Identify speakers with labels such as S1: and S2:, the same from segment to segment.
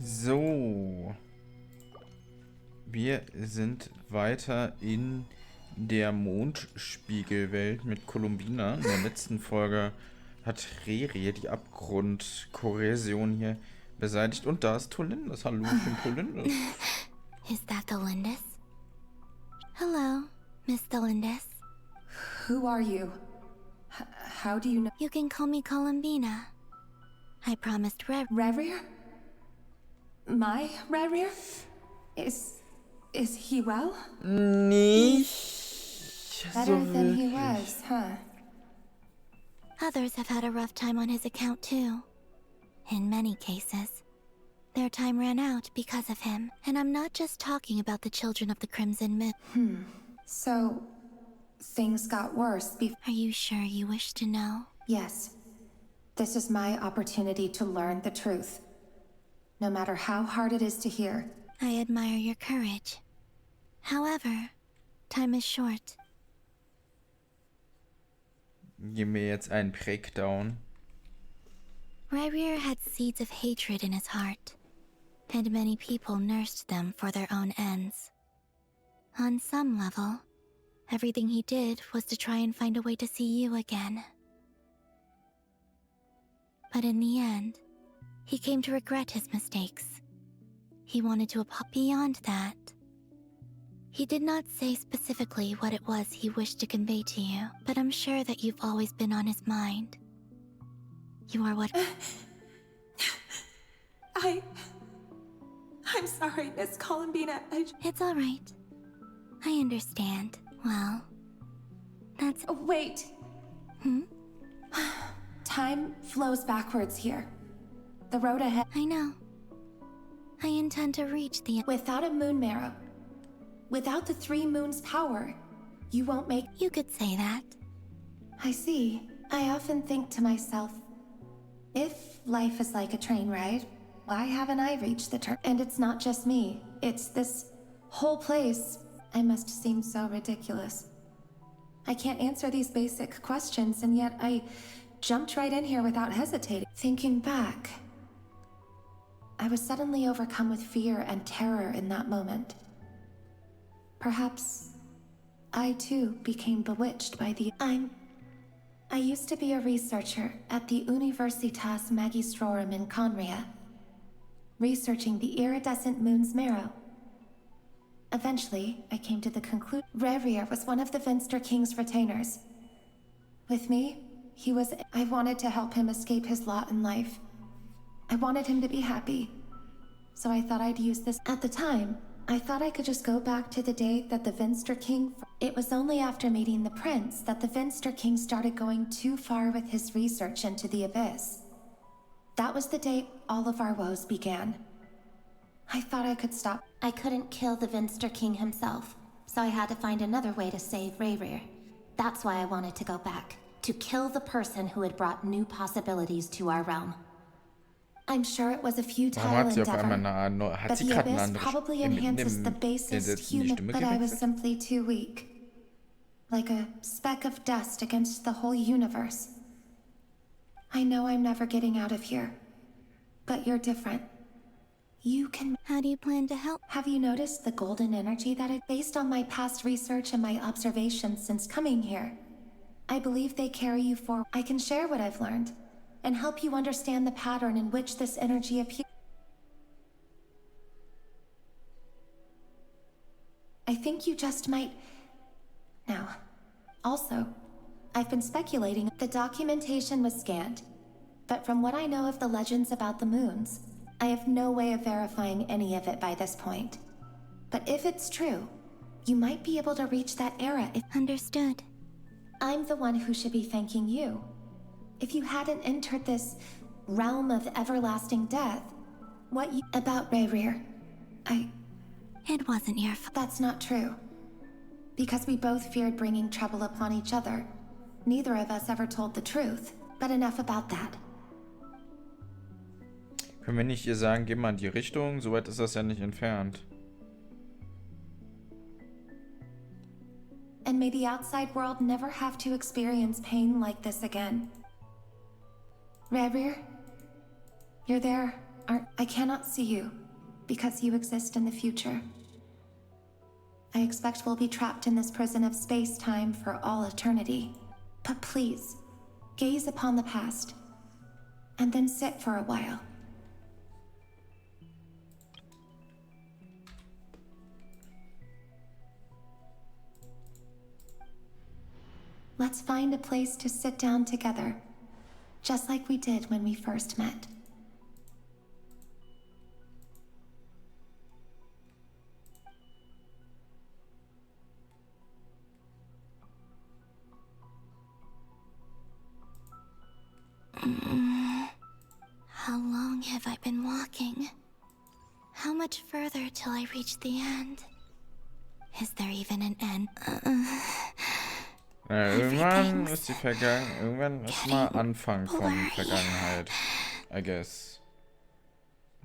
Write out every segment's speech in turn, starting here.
S1: So. Wir sind weiter in der Mondspiegelwelt mit Columbina. In der letzten Folge hat Rerir die Abgrundkorrosion hier beseitigt. Und da ist Tholindis. Hallöchen, Tholindis.
S2: Is that Tholindis? Hello, Miss Tholindis.
S3: Who are you? How do you know?
S2: You can call me Columbina. I promised
S3: Rerir? My Rerir? Is he well?
S1: Nicht
S3: Better
S1: so
S3: than he
S1: wirklich.
S3: was, huh?
S2: Others have had a rough time on his account too. In many cases, their time ran out because of him. And I'm not just talking about the children of the Crimson Moon.
S3: So, things got worse
S2: Are you sure you wish to know?
S3: Yes. This is my opportunity to learn the truth. No matter how hard it is to hear.
S2: I admire your courage. However, time is short.
S1: Geben wir jetzt einen Breakdown.
S2: Rerir had seeds of hatred in his heart, and many people nursed them for their own ends. On some level, everything he did was to try and find a way to see you again. But in the end, he came to regret his mistakes. He wanted to apologize. Beyond that, he did not say specifically what it was he wished to convey to you, but I'm sure that you've always been on his mind. You are what...
S3: I'm sorry, Miss Columbina.
S2: It's all right. I understand. Well, that's...
S3: Wait. Time flows backwards here. The road ahead...
S2: I know. I intend to reach the...
S3: Without a moon marrow, without the 3 moons' power, you won't make...
S2: You could say that.
S3: I see. I often think to myself, if life is like a train ride, why haven't I reached the turn? And it's not just me. It's this whole place. I must seem so ridiculous. I can't answer these basic questions, and yet I jumped right in here without hesitating. Thinking back, I was suddenly overcome with fear and terror in that moment. Perhaps I too became bewitched by the... I used to be a researcher at the Universitas Magistrorum in Conria, researching the iridescent moon's marrow. Eventually, I came to the conclusion Rerir was one of the Finster King's retainers. With me, I wanted to help him escape his lot in life. I wanted him to be happy. So I thought I'd use this. At the time, I thought I could just go back to the day that the Finster King... It was only after meeting the prince that the Finster King started going too far with his research into the abyss. That was the day all of our woes began. I thought I could stop.
S4: I couldn't kill the Finster King himself, so I had to find another way to save Rerir. That's why I wanted to go back, to kill the person who had brought new possibilities to our realm.
S3: I'm sure it was a futile
S1: Warum hat sie auf
S3: endeavor,
S1: einmal eine... Hat
S3: but
S1: sie
S3: the
S1: gerade eine
S3: abyss
S1: andere
S3: probably
S1: Stimme
S3: enhances the
S1: in
S3: basest
S1: die
S3: human,
S1: Stimme
S3: but I was
S1: gewechselt?
S3: simply too weak. Like a speck of dust against the whole universe. I know I'm never getting out of here, but you're different. You can...
S2: How do you plan to help?
S3: Have you noticed the golden energy that it... Based on my past research and my observations since coming here, I believe they carry you forward. I can share what I've learned and help you understand the pattern in which this energy appears. I think you just might... Now, also, I've been speculating. The documentation was scanned, but from what I know of the legends about the moons, I have no way of verifying any of it by this point. But if it's true, you might be able to reach that era if...
S2: Understood.
S3: I'm the one who should be thanking you. If you hadn't entered this realm of everlasting death, what you... About Rerir,
S2: It wasn't your fault.
S3: That's not true. Because we both feared bringing trouble upon each other. Neither of us ever told the truth. But enough about that.
S1: Können wir nicht ihr sagen, geh mal in die Richtung? So weit ist das ja nicht entfernt.
S3: And may the outside world never have to experience pain like this again. Rerir, you're there. I cannot see you because you exist in the future. I expect we'll be trapped in this prison of space-time for all eternity. But please, gaze upon the past, and then sit for a while. Let's find a place to sit down together, just like we did when we first met.
S2: How long have I been walking? How much further till I reach the end? Is there even an end?
S1: Ja, irgendwann ist die Vergangenheit. Irgendwann ist mal Anfang von Vergangenheit. I guess.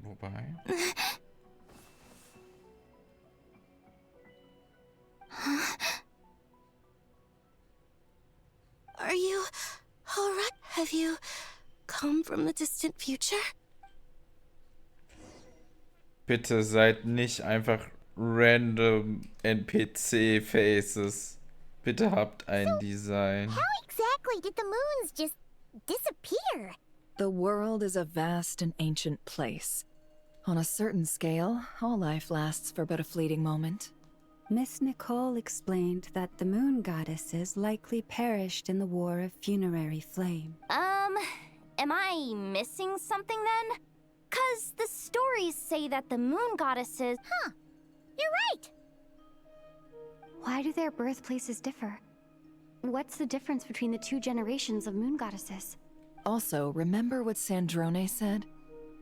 S1: Wobei.
S2: Are you alright? Have you come from the distant future?
S1: Bitte seid nicht einfach random NPC-Faces. Bitte habt ein Design.
S5: How exactly did the moons just disappear?
S6: The world is a vast and ancient place. On a certain scale, all life lasts for but a fleeting moment.
S7: Miss Nicole explained that the moon goddesses likely perished in the war of funerary flame.
S5: Am I missing something then? 'Cause the stories say that the moon goddesses... Huh, you're right!
S7: Why do their birthplaces differ? What's the difference between the two generations of moon goddesses?
S6: Also, remember what Sandrone said?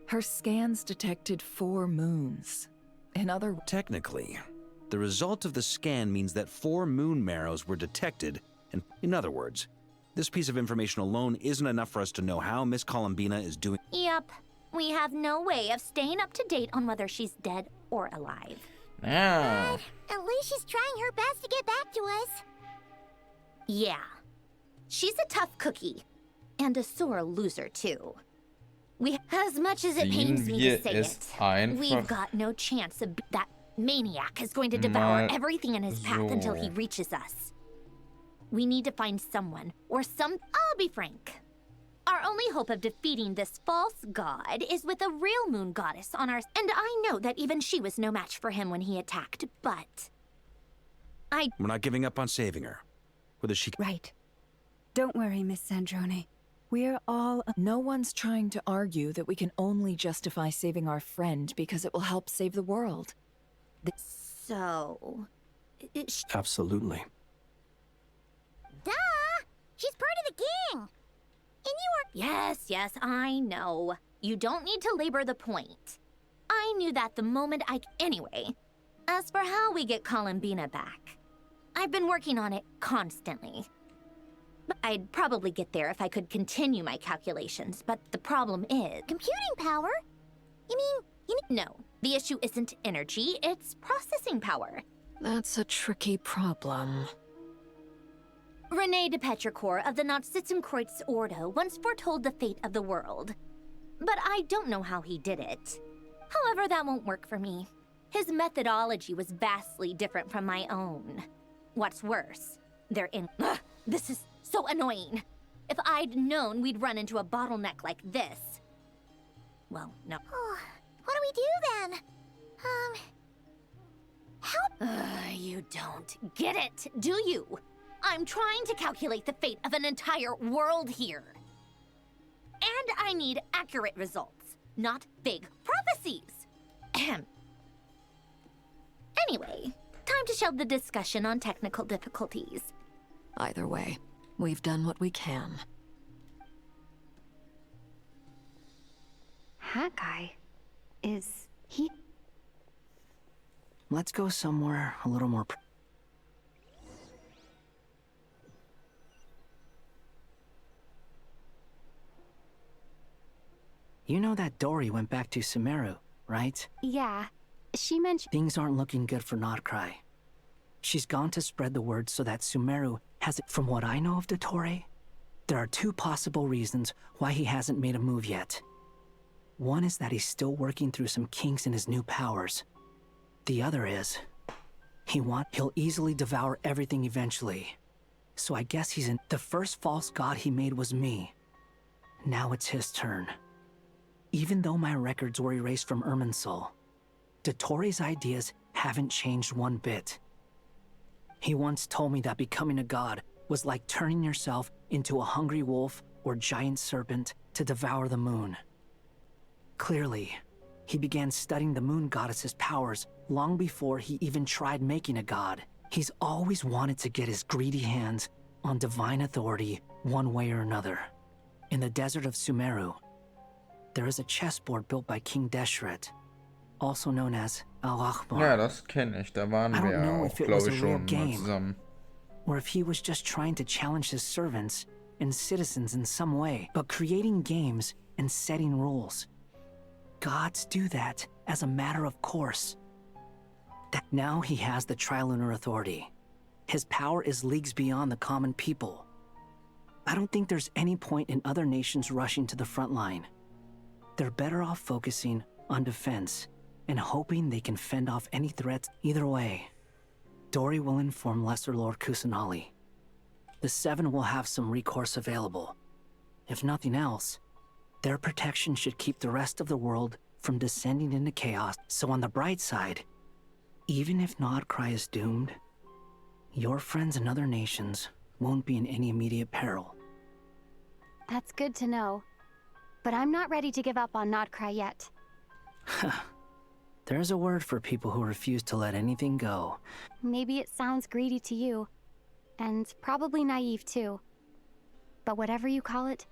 S6: Her scans detected 4 moons. In other words,
S8: Technically, the result of the scan means that 4 moon marrows were detected, and in other words, this piece of information alone isn't enough for us to know how Miss Columbina is doing.
S5: Yep, we have no way of staying up to date on whether she's dead or alive.
S1: Ja.
S5: At least she's trying her best to get back to us. Yeah. She's a tough cookie. And a sore loser, too. As much as it pains me to say it, we've got no chance of that maniac is going to devour everything in his path until he reaches us. We need to find someone, or I'll be frank. Our only hope of defeating this false god is with a real moon goddess on our... And I know that even she was no match for him when he attacked, but...
S8: We're not giving up on saving her. Whether she...
S7: Right. Don't worry, Miss Sandrone. We're all...
S6: no one's trying to argue that we can only justify saving our friend because it will help save the world.
S5: So...
S9: Absolutely.
S5: Duh! She's part of the gang! And you are... Yes, I know. You don't need to labor the point. I knew that the moment Anyway, as for how we get Columbina back, I've been working on it constantly. I'd probably get there if I could continue my calculations, but the problem is... Computing power? You mean...
S2: No, the issue isn't energy, it's processing power.
S6: That's a tricky problem.
S2: René de Petrichor of the Nazissenkreuz Ordo once foretold the fate of the world. But I don't know how he did it. However, that won't work for me. His methodology was vastly different from my own. What's worse, this is so annoying. If I'd known we'd run into a bottleneck like this... Well, no.
S5: Oh, what do we do then? Help?
S2: You don't get it, do you? I'm trying to calculate the fate of an entire world here. And I need accurate results, not big prophecies. Ahem. Anyway, time to shelve the discussion on technical difficulties.
S6: Either way, we've done what we can.
S7: That guy... is he...
S9: Let's go somewhere a little more... You know that Dory went back to Sumeru, right?
S7: Yeah. She mentioned...
S9: Things aren't looking good for Nod-Krai. She's gone to spread the word so that Sumeru has it. From what I know of Dottore, there are 2 possible reasons why he hasn't made a move yet. One is that he's still working through some kinks in his new powers. The other is, he'll easily devour everything eventually. So I guess he's in. The first false god he made was me. Now it's his turn. Even though my records were erased from Irminsul, Dottoro's ideas haven't changed one bit. He once told me that becoming a god was like turning yourself into a hungry wolf or giant serpent to devour the moon. Clearly, he began studying the moon goddess's powers long before he even tried making a god. He's always wanted to get his greedy hands on divine authority one way or another. In the desert of Sumeru, there is a chessboard built by King Deshret, also known as Al-Akhbar.
S1: Ja, das kenne ich. Da waren
S9: I
S1: wir
S9: don't know
S1: auch,
S9: if it
S1: glaube
S9: was a
S1: ich,
S9: real
S1: schon mal
S9: game,
S1: zusammen.
S9: or if he was just trying to challenge his servants and citizens in some way, but creating games and setting rules. Gods do that as a matter of course. Now he has the Trilunar Authority. His power is leagues beyond the common people. I don't think there's any point in other nations rushing to the front line. They're better off focusing on defense and hoping they can fend off any threats. Either way, Dori will inform Lesser Lord Kusanali. The Seven will have some recourse available. If nothing else, their protection should keep the rest of the world from descending into chaos. So on the bright side, even if Nod-Krai is doomed, your friends in other nations won't be in any immediate peril.
S7: That's good to know. But I'm not ready to give up on Nod-Krai yet.
S9: There's a word for people who refuse to let anything go.
S7: Maybe it sounds greedy to you, and probably naive too. But whatever you call it,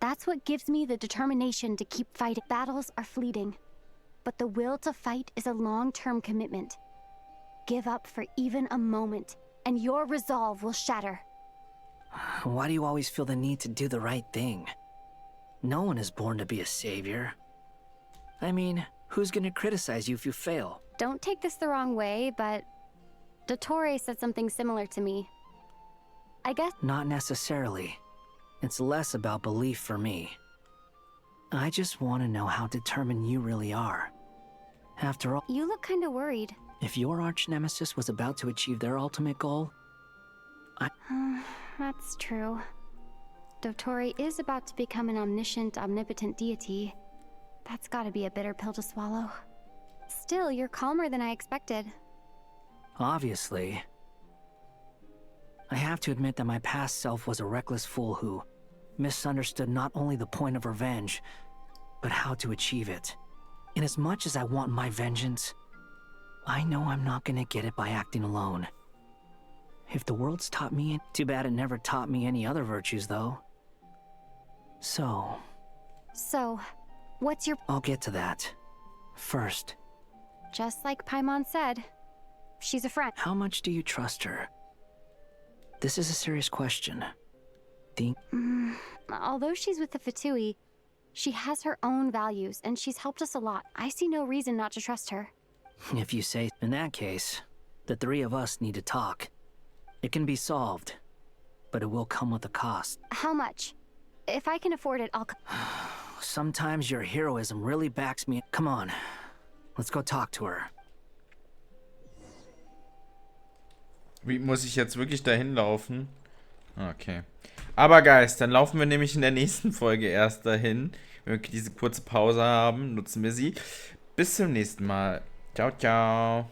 S7: that's what gives me the determination to keep fighting. Battles are fleeting, but the will to fight is a long-term commitment. Give up for even a moment, and your resolve will shatter.
S9: Why do you always feel the need to do the right thing? No one is born to be a savior. I mean, who's gonna criticize you if you fail?
S7: Don't take this the wrong way, but Dottore said something similar to me. I guess.
S9: Not necessarily. It's less about belief for me. I just want to know how determined you really are. After all,
S7: You look kinda worried.
S9: if your arch-nemesis was about to achieve their ultimate goal,
S7: That's true. Dottore is about to become an omniscient, omnipotent deity. That's gotta be a bitter pill to swallow. Still, you're calmer than I expected.
S9: obviously, I have to admit that my past self was a reckless fool who misunderstood not only the point of revenge, but how to achieve it. And as much as I want my vengeance, I know I'm not gonna get it by acting alone. If the world's taught me, too bad it never taught me any other virtues, though. So,
S7: What's your...
S9: I'll get to that. First,
S7: Just like Paimon said, she's a friend.
S9: how much do you trust her? This is a serious question.
S7: Although she's with the Fatui, she has her own values, and she's helped us a lot. I see no reason not to trust her.
S9: If you say, in that case, the three of us need to talk. It can be solved, but it will come with a cost.
S7: How much? If I can afford it, I'll...
S9: Sometimes your heroism really backs me. Come on, let's go talk to her.
S1: Wie, muss ich jetzt wirklich dahin laufen? Okay. Aber Guys, dann laufen wir nämlich in der nächsten Folge erst dahin. Wenn wir diese kurze Pause haben, nutzen wir sie. Bis zum nächsten Mal. Ciao, ciao.